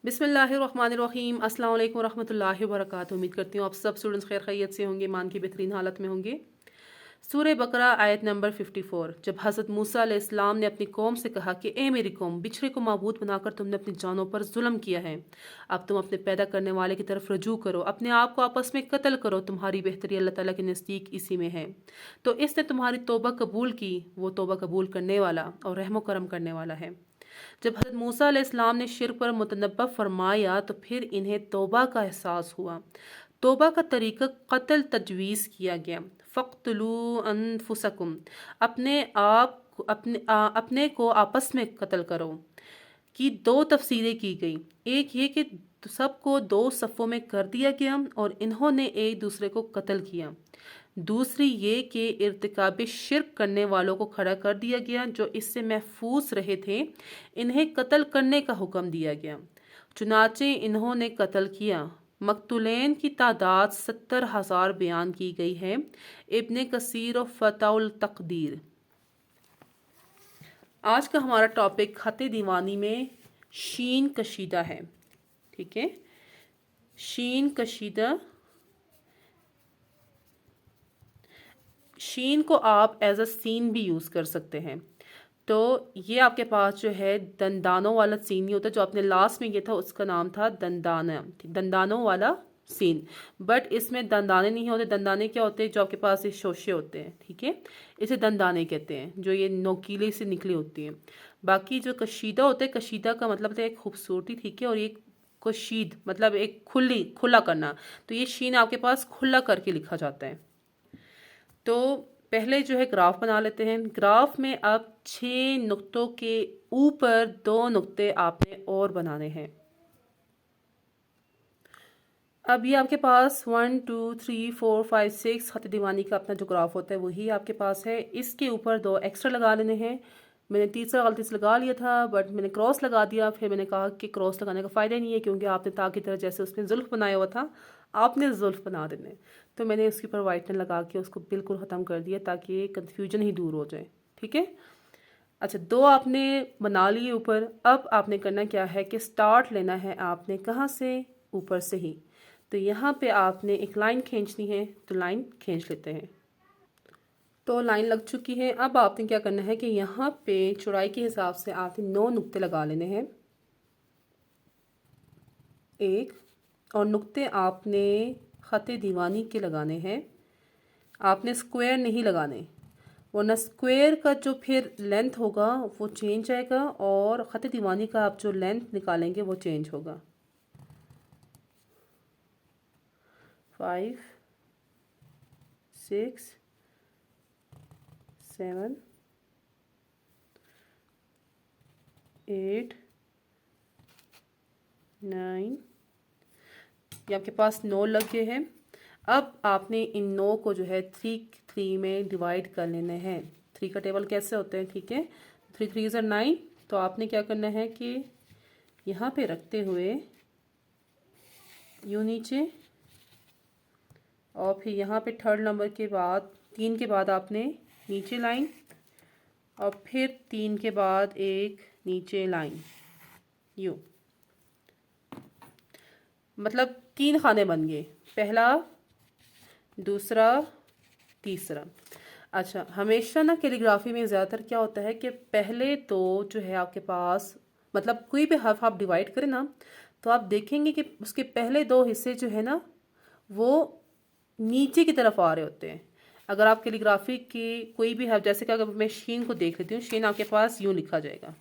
बिस्मिल्लाहिर्रहमानिर्रहीम अस्सलाम वालेकुम रहमतुल्लाहि व बरकातुहू। उम्मीद करती हूँ आप सब स्टूडेंट्स खैर खैरियत से होंगे, ईमान की बेहतरीन हालत में होंगे। सूरह बकरा आयत नंबर 54। जब हज़रत मूसा अलैहिस्सलाम ने अपनी कौम से कहा कि ए मेरी कौम, बिछड़े को माबूद बनाकर तुमने अपनी जानों पर जुल्म किया है, अब तुम अपने पैदा करने वाले की तरफ रजू करो, अपने आप को आपस में कत्ल करो, तुम्हारी बेहतरी अल्लाह ताला के नज़दीक इसी में है। तो इसने तुम्हारी तौबा कबूल की, वो तौबा कबूल करने वाला और रहम करम करने वाला है। जब हज़रत मूसा अलैहिस्सलाम ने शिर्क पर मुतनब्बा फरमाया तो फिर इन्हें तौबा का एहसास हुआ। तौबा का तरीका कत्ल तजवीज़ किया गया। फ़क़्तुलू अनफुसकुम, अपने को आपस में कत्ल करो की दो तफसीरें की गई। एक ये कि सबको दो सफ़ों में कर दिया गया और इन्होंने एक दूसरे को कत्ल किया। दूसरी ये कि इर्तिकाब शिर्क करने वालों को खड़ा कर दिया गया, जो इससे महफूज रहे थे, इन्हें कत्ल करने का हुक्म दिया गया। चुनाचे इन्होंने कत्ल किया। मकतूलैन की तादाद 70,000 बयान की गई है। इब्ने कसीर और फ़ताउल तक़दीर। आज का हमारा टॉपिक खत दीवानी में शीन कशीदा है। ठीक है, शीन कशीदा। शीन को आप एज अ सीन भी यूज़ कर सकते हैं। तो ये आपके पास जो है दंदानों वाला सीन नहीं होता, जो आपने लास्ट में किया था उसका नाम था दंदाना, दंदानों वाला सीन। बट इसमें दंदाने नहीं होते। दंदाने क्या होते हैं? जो आपके पास ये शोशे होते हैं। ठीक है, इसे दंदाने कहते हैं, जो ये नोकीले से निकली होती हैं। बाकी जो कशीदा होता है, कशीदा का मतलब होता है एक खूबसूरती। ठीक है, और ये कशीद मतलब एक खुला करना। तो ये शीन आपके पास खुला करके लिखा जाता है। तो पहले जो है ग्राफ बना लेते हैं। ग्राफ में अब 6 नुक्तों के ऊपर 2 नुक्ते आपने और बनाने हैं। अब ये आपके पास 1 2 3 4 5 6 खत दीवानी का अपना जो ग्राफ होता है वही आपके पास है। इसके ऊपर 2 एक्स्ट्रा लगा लेने हैं। मैंने तीसरा गलती से लगा लिया था, बट मैंने क्रॉस लगा दिया। फिर मैंने कहा कि क्रॉस लगाने का फ़ायदा नहीं है, क्योंकि आपने ता की तरह जैसे उसमें जुल्फ बनाया हुआ था, आपने जुल्फ बना देने। तो मैंने उसके ऊपर वाइटनर लगा के उसको बिल्कुल ख़त्म कर दिया, ताकि कन्फ्यूजन ही दूर हो जाए। ठीक है, अच्छा, 2 आपने बना लिए ऊपर। अब आपने करना क्या है कि स्टार्ट लेना है आपने कहाँ से? ऊपर से ही। तो यहाँ पे आपने एक लाइन खींचनी है, तो लाइन खींच लेते हैं। तो लाइन लग चुकी है। अब आपने क्या करना है कि यहाँ पे चौड़ाई के हिसाब से आपने 9 नुक्ते लगा लेने हैं। एक और नुक्ते आपने खत दीवानी के लगाने हैं। आपने स्क्वायर नहीं लगाने, वरना स्क्वायर का जो फिर लेंथ होगा वो चेंज आएगा, और खत दीवानी का आप जो लेंथ निकालेंगे वो चेंज होगा। 5 6 7 8 9, ये आपके पास 9 लग गए हैं। अब आपने इन 9 को जो है 3 में डिवाइड कर लेने हैं। 3 का टेबल कैसे होते हैं? ठीक है, 3 3 ज़र 9। तो आपने क्या करना है कि यहाँ पे रखते हुए यूँ नीचे, और फिर यहाँ पे थर्ड नंबर के बाद 3 के बाद आपने नीचे लाइन, और फिर 3 के बाद एक नीचे लाइन, यूँ। मतलब 3 खाने बन गए, पहला, दूसरा, तीसरा। अच्छा, हमेशा ना कैलीग्राफी में ज़्यादातर क्या होता है कि पहले तो जो है आपके पास, मतलब कोई भी हर्फ आप डिवाइड करें ना, तो आप देखेंगे कि उसके पहले 2 हिस्से जो है ना वो नीचे की तरफ आ रहे होते हैं। अगर आप कैलीग्राफी की कोई भी हर्फ, जैसे कि अगर मैं शीन को देख लेती हूँ, शीन आपके पास यूँ लिखा जाएगा।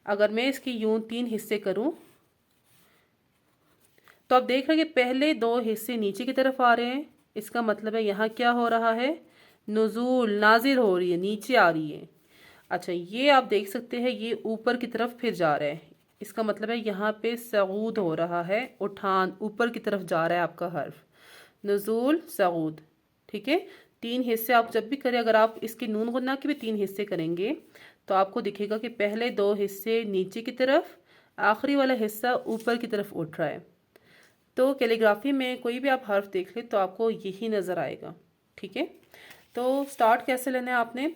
अगर मैं इसके यूँ 3 हिस्से करूँ तो आप देख रहे हैं कि पहले 2 हिस्से नीचे की तरफ आ रहे हैं। इसका मतलब है यहाँ क्या हो रहा है? नुज़ूल, नाजिल हो रही है, नीचे आ रही है। अच्छा, ये आप देख सकते हैं, ये ऊपर की तरफ फिर जा रहा है। इसका मतलब है यहाँ पे सऊद हो रहा है, उठान, ऊपर की तरफ जा रहा है आपका हर्फ, नुज़ूल सऊद। ठीक है, 3 हिस्से आप जब भी करें, अगर आप इसके नून गुन्ना के भी 3 हिस्से करेंगे तो आपको दिखेगा कि पहले 2 हिस्से नीचे की तरफ, आखिरी वाला हिस्सा ऊपर की तरफ उठ रहा है। तो कैलीग्राफी में कोई भी आप हर्फ देख ले तो आपको यही नज़र आएगा। ठीक है, तो स्टार्ट कैसे लेना है आपने?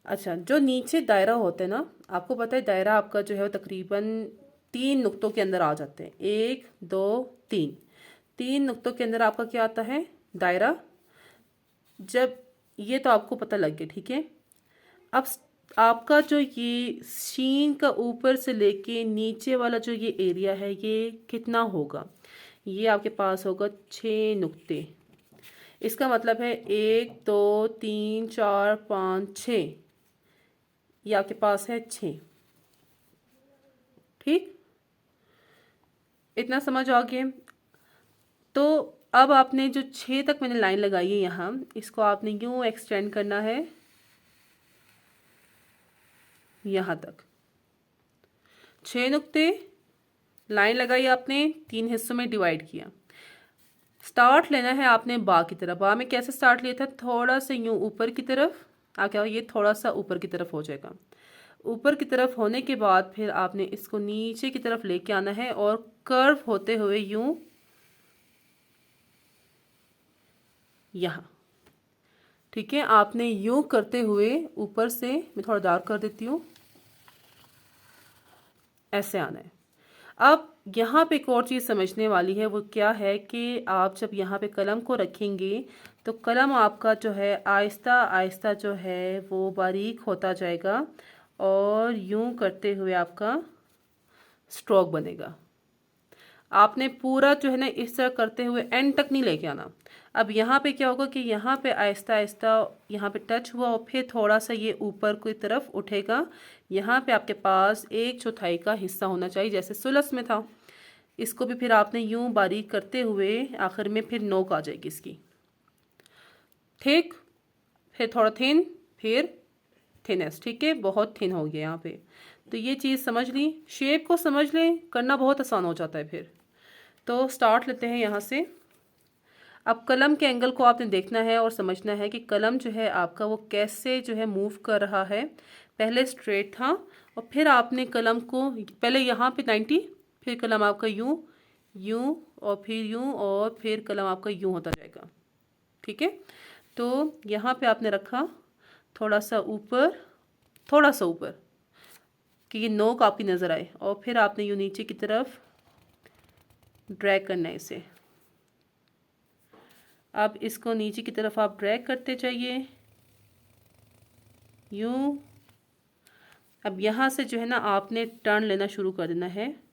अच्छा, जो नीचे दायरा होता है ना, आपको पता है दायरा आपका जो है वो तकरीबन 3 नुक्तों के अंदर आ जाते हैं। 1 2 3, 3 नुक्तों के अंदर आपका क्या आता है? दायरा। जब ये तो आपको पता लग गया, ठीक है। अब आपका जो ये शीन का ऊपर से लेके नीचे वाला जो ये एरिया है, ये कितना होगा? ये आपके पास होगा 6 नुक्ते। इसका मतलब है 1 2 3 4 5 6, ये आपके पास है 6। ठीक, इतना समझ आ गया। तो अब आपने जो 6 तक मैंने लाइन लगाई है यहाँ, इसको आपने यूँ एक्सटेंड करना है यहाँ तक। 6 नुक्ते, लाइन लगाई आपने, 3 हिस्सों में डिवाइड किया। स्टार्ट लेना है आपने बा की तरफ। बा में कैसे स्टार्ट लिया था? थोड़ा सा यूँ ऊपर की तरफ। क्या ये थोड़ा सा ऊपर की तरफ हो जाएगा। ऊपर की तरफ होने के बाद फिर आपने इसको नीचे की तरफ लेके आना है और कर्व होते हुए यूँ यहाँ। ठीक है, आपने यूँ करते हुए ऊपर से, मैं थोड़ा डार्क कर देती हूँ, ऐसे आना है। अब यहाँ पे एक और चीज़ समझने वाली है, वो क्या है कि आप जब यहाँ पे कलम को रखेंगे तो कलम आपका जो है आहिस्ता आहिस्ता जो है वो बारीक होता जाएगा और यूं करते हुए आपका स्ट्रोक बनेगा। आपने पूरा जो है ना इस तरह करते हुए एंड तक नहीं लेके आना। अब यहाँ पे क्या होगा कि यहाँ पे आहिस्ता आहिस्ता यहाँ पे टच हुआ और फिर थोड़ा सा ये ऊपर की तरफ उठेगा। यहाँ पे आपके पास 1/4 का हिस्सा होना चाहिए, जैसे सुलस में था। इसको भी फिर आपने यूं बारीक करते हुए आखिर में फिर नोक आ जाएगी इसकी। ठीक, फिर थोड़ा थिन, फिर थिनेस। ठीक है, बहुत थिन हो गया यहाँ पे। तो ये चीज़ समझ ली, शेप को समझ लें, करना बहुत आसान हो जाता है फिर। तो स्टार्ट लेते हैं यहाँ से। अब कलम के एंगल को आपने देखना है और समझना है कि कलम जो है आपका वो कैसे जो है मूव कर रहा है। पहले स्ट्रेट था और फिर आपने कलम को पहले यहाँ पे 90, फिर कलम आपका यूँ यूँ और फिर यूँ और फिर कलम आपका यूँ होता जाएगा। ठीक है, तो यहाँ पे आपने रखा थोड़ा सा ऊपर, थोड़ा सा ऊपर कि ये नोक आपकी नज़र आए, और फिर आपने यूँ नीचे की तरफ ड्रैग करना है इसे। अब इसको नीचे की तरफ आप ड्रैग करते जाइए यूँ। अब यहाँ से जो है ना आपने टर्न लेना शुरू कर देना है।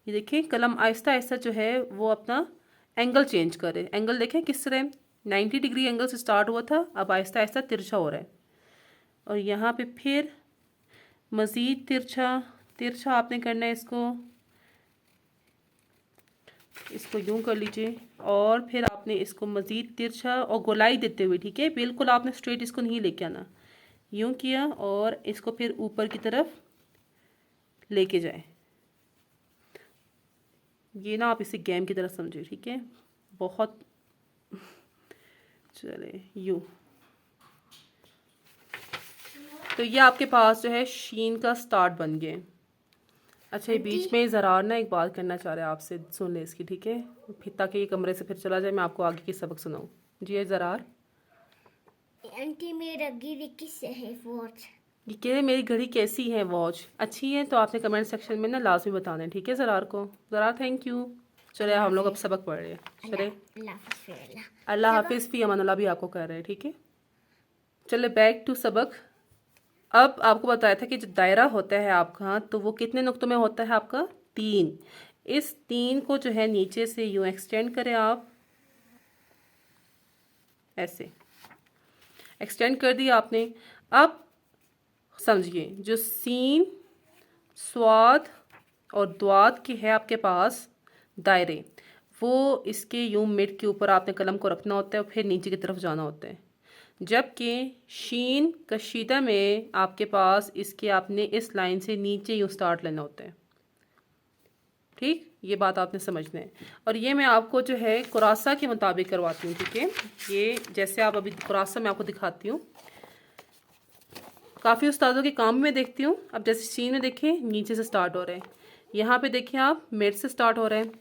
ये देखिए कलम आहिस्ता आहिस्ता जो है वो अपना एंगल चेंज करे। एंगल देखें किस तरह 90 डिग्री एंगल से स्टार्ट हुआ था, अब आहिस्ता आहिस्ता तिरछा हो रहा है। और यहाँ पे फिर मज़ीद तिरछा तिरछा आपने करना है इसको यूं कर लीजिए और फिर आपने इसको मज़ीद तिरछा और गोलाई देते हुए, ठीक है, बिल्कुल आपने स्ट्रेट इसको नहीं लेके आना, यूं किया और इसको फिर ऊपर की तरफ लेके जाए। ये ना आप इसे गेम की तरह समझे, ठीक है, बहुत चले यूं। तो ये आपके पास जो है शीन का स्टार्ट बन गए। अच्छा, ये बीच में ज़रार ना एक बात करना चाह रहे हैं आपसे, सुन ले इसकी, ठीक है, फिर ताकि ये कमरे से फिर चला जाए, मैं आपको आगे की सबक सुनाऊँ। जी ये ज़रार, आंटी मेरा घड़ी किससे है वॉच? ये कह रहे मेरी घड़ी कैसी है वॉच, अच्छी है तो आपने कमेंट सेक्शन में ना लाजमी बताना है, ठीक है ज़रार को। Zarar thank you. चले हम लोग अब सबक पढ़ रहे हैं। चले अल्लाह हाफिज़, फ़ी अमान अल्लाह भी आपको कह रहे हैं, ठीक है। चले बैक टू सबक। अब आपको बताया था कि जो दायरा होता है आपका तो वो कितने नुक्तों में होता है आपका? 3। इस 3 को जो है नीचे से यूँ एक्सटेंड करें आप, ऐसे एक्सटेंड कर दिया आपने। अब समझिए जो सीन स्वाद और द्वाद के है आपके पास दायरे, वो इसके यूँ मिड के ऊपर आपने कलम को रखना होता है और फिर नीचे की तरफ जाना होता है। जबकि शीन कशीदा में आपके पास इसके आपने इस लाइन से नीचे यूँ स्टार्ट लेना होता है। ठीक, ये बात आपने समझना है। और ये मैं आपको जो है कुरासा के मुताबिक करवाती हूँ, ठीक है। ये जैसे आप अभी कुरासा मैं आपको दिखाती हूँ, काफ़ी उस्तादों के काम में देखती हूँ। अब जैसे शीन में देखें नीचे से स्टार्ट हो रहे हैं, यहाँ पे देखिए आप मिड से स्टार्ट हो रहे हैं।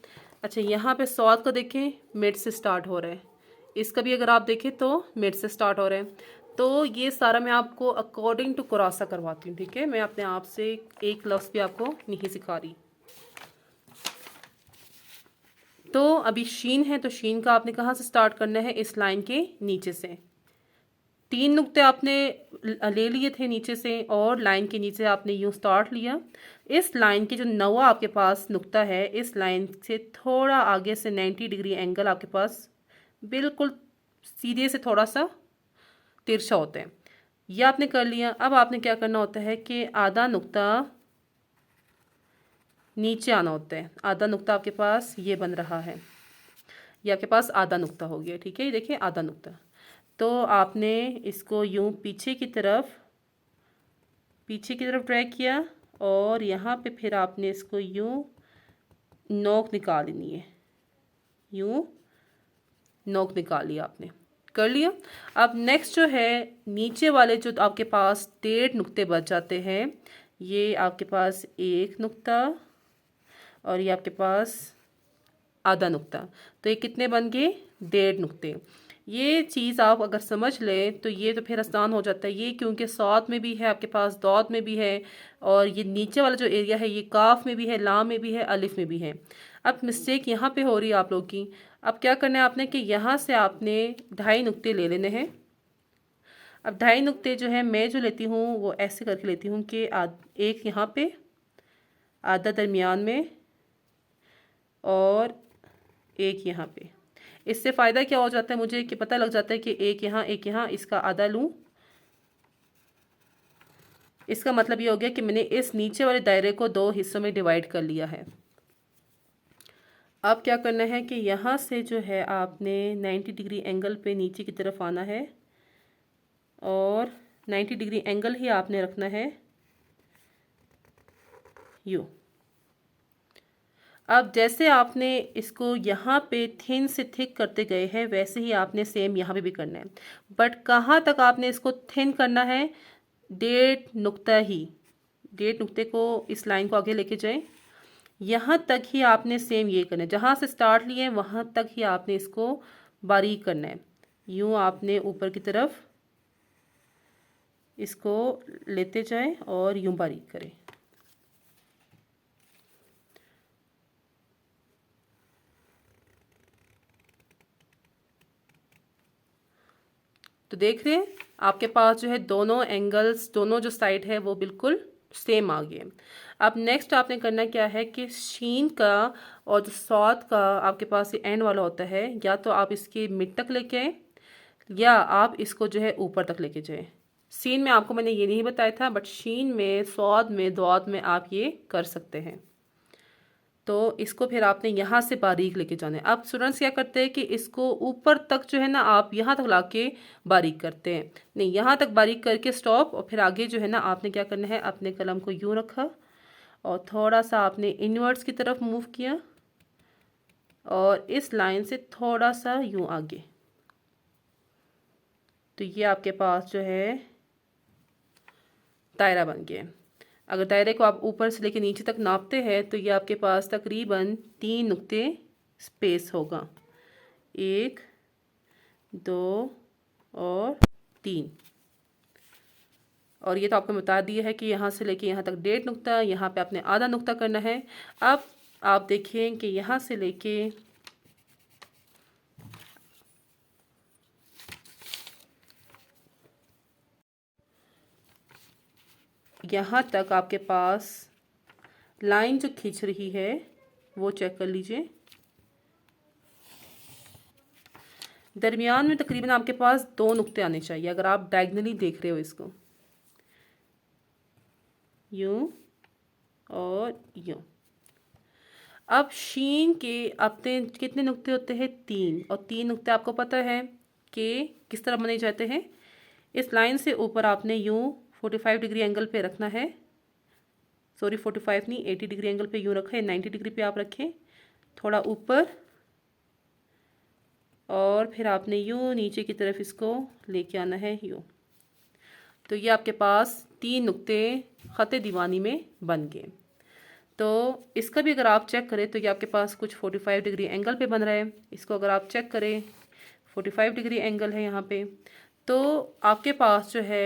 अच्छा, यहाँ पे सॉद का देखें मिड से स्टार्ट हो रहा है, इसका भी अगर आप देखें तो मिड से स्टार्ट हो रहा है। तो ये सारा मैं आपको अकॉर्डिंग टू कुरासा करवाती हूँ, ठीक है। मैं अपने आप से एक लफ्ज़ भी आपको नहीं सिखा रही। तो अभी शीन है, तो शीन का आपने कहाँ से स्टार्ट करना है, इस लाइन के नीचे से। 3 नुक्ते आपने ले लिए थे नीचे से और लाइन के नीचे आपने यूँ स्टार्ट लिया। इस लाइन के जो नवा आपके पास नुक्ता है, इस लाइन से थोड़ा आगे से 90 डिग्री एंगल आपके पास बिल्कुल सीधे से थोड़ा सा तिरछा होता है। ये आपने कर लिया। अब आपने क्या करना होता है कि आधा नुक्ता नीचे आना होता है। आधा नुक्ता आपके पास ये बन रहा है, ये आपके पास आधा नुक्ता हो गया, ठीक है। ये देखिए आधा नुक्ता। तो आपने इसको यूं पीछे की तरफ ड्रैग किया और यहाँ पे फिर आपने इसको यूं नोक निकाल लेनी है, यूं नोक निकाल लिया आपने, कर लिया। अब नेक्स्ट जो है, नीचे वाले जो आपके पास 1.5 नुक्ते बच जाते हैं, ये आपके पास 1 नुक्ता और ये आपके पास आधा नुक्ता। तो ये कितने बन गए, 1.5 नुक्ते। ये चीज़ आप अगर समझ लें तो ये तो फिर आसान हो जाता है। ये क्योंकि सौत में भी है आपके पास, दौत में भी है, और ये नीचे वाला जो एरिया है ये काफ में भी है, लाम में भी है, अलिफ में भी है। अब मिस्टेक यहाँ पे हो रही है आप लोग की। अब क्या करना है आपने कि यहाँ से आपने 2.5 नुक्ते ले लेने हैं। अब 2.5 नुक्ते जो है मैं जो लेती हूँ वो ऐसे करके लेती हूँ कि एक यहाँ पे, आधा दरमियान में और एक यहाँ पे। इससे फ़ायदा क्या हो जाता है मुझे कि पता लग जाता है कि एक यहाँ, इसका आधा लूँ। इसका मतलब ये हो गया कि मैंने इस नीचे वाले दायरे को 2 हिस्सों में डिवाइड कर लिया है। अब क्या करना है कि यहाँ से जो है आपने 90 डिग्री एंगल पे नीचे की तरफ आना है और 90 डिग्री एंगल ही आपने रखना है यूँ। अब जैसे आपने इसको यहाँ पे थिन से थिक करते गए हैं, वैसे ही आपने सेम यहाँ पे भी करना है। बट कहाँ तक आपने इसको थिन करना है, 1.5 नुक्ता ही, 1.5 नुक्ते को इस लाइन को आगे लेके जाएं, यहाँ तक ही आपने सेम ये करना है। जहाँ से स्टार्ट लिए वहाँ तक ही आपने इसको बारीक करना है। यूँ आपने ऊपर की तरफ इसको लेते जाएं और यूँ बारीक करें। तो देख रहे हैं आपके पास जो है दोनों एंगल्स, दोनों जो साइड है वो बिल्कुल सेम आ गए। अब नेक्स्ट आपने करना क्या है कि शीन का और जो सौद का आपके पास ये एंड वाला होता है, या तो आप इसके मिड तक लेके आए या आप इसको जो है ऊपर तक लेके जाएं। सीन में आपको मैंने ये नहीं बताया था, बट शीन में, सौद में, दौत में आप ये कर सकते हैं। तो इसको फिर आपने यहाँ से बारीक लेके जाना है। अब स्टूडेंट्स क्या करते हैं कि इसको ऊपर तक जो है ना आप यहाँ तक लाके बारीक करते हैं। नहीं, यहाँ तक बारीक करके स्टॉप, और फिर आगे जो है ना आपने क्या करना है, अपने कलम को यूँ रखा और थोड़ा सा आपने इनवर्ड्स की तरफ मूव किया और इस लाइन से थोड़ा सा यूँ आगे। तो ये आपके पास जो है दायरा बन गया। अगर दायरे को आप ऊपर से लेके नीचे तक नापते हैं तो ये आपके पास तकरीबन 3 नुक्ते स्पेस होगा, 1, 2 और 3। और ये तो आपको बता दिया है कि यहाँ से लेके यहाँ तक 1.5 नुक्ता, यहाँ पे आपने आधा नुक्ता करना है। अब आप देखें कि यहाँ से लेके यहाँ तक आपके पास लाइन जो खींच रही है वो चेक कर लीजिए। दरमियान में तकरीबन आपके पास 2 नुक्ते आने चाहिए अगर आप डायगनली देख रहे हो इसको, यूँ और यूँ। अब शीन के अपने कितने नुक्ते होते हैं, 3, और 3 नुक्ते आपको पता है कि किस तरह बने जाते हैं। इस लाइन से ऊपर आपने यूँ 45 डिग्री एंगल पे रखना है, सॉरी 45 नहीं, 80 डिग्री एंगल पे यूँ रखा है, 90 डिग्री पे आप रखें, थोड़ा ऊपर, और फिर आपने यूँ नीचे की तरफ इसको लेके आना है यूँ। तो ये आपके पास 3 नुक्ते ख़त दीवानी में बन गए। तो इसका भी अगर आप चेक करें तो ये आपके पास कुछ 45 डिग्री एंगल पे बन रहा है। इसको अगर आप चेक करें 45 डिग्री एंगल है यहाँ पे, तो आपके पास जो है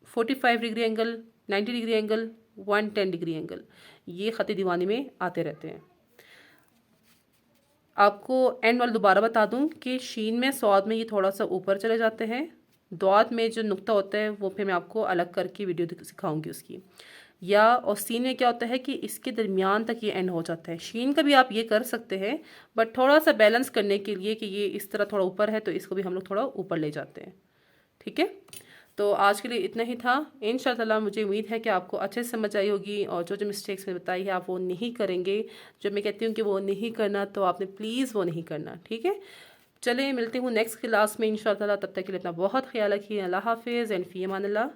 45 degree angle, 90 degree angle, 110 degree angle, ये ख़त दीवानी में आते रहते हैं। आपको एंड वाला दोबारा बता दूं कि शीन में सौद में ये थोड़ा सा ऊपर चले जाते हैं, दौत में जो नुक्ता होता है वो फिर मैं आपको अलग करके वीडियो सिखाऊंगी उसकी। या और सीन में क्या होता है कि इसके दरमियान तक ये एंड हो जाता है। शीन का भी आप ये कर सकते हैं, बट थोड़ा सा बैलेंस करने के लिए कि ये इस तरह थोड़ा ऊपर है तो इसको भी हम लोग थोड़ा ऊपर ले जाते हैं। ठीक है, तो आज के लिए इतना ही था। इंशाल्लाह मुझे उम्मीद है कि आपको अच्छे से समझ आई होगी और जो जो मिस्टेक्स मैंने बताई है आप वो नहीं करेंगे। जब मैं कहती हूँ कि वो नहीं करना तो आपने प्लीज़ वो नहीं करना। ठीक है, चलिए मिलती हूँ नेक्स्ट क्लास में इंशाल्लाह। तब तक के लिए अपना बहुत ख्याल रखिए। अल्लाह हाफिज़ एंड फ़ी अमान अल्लाह।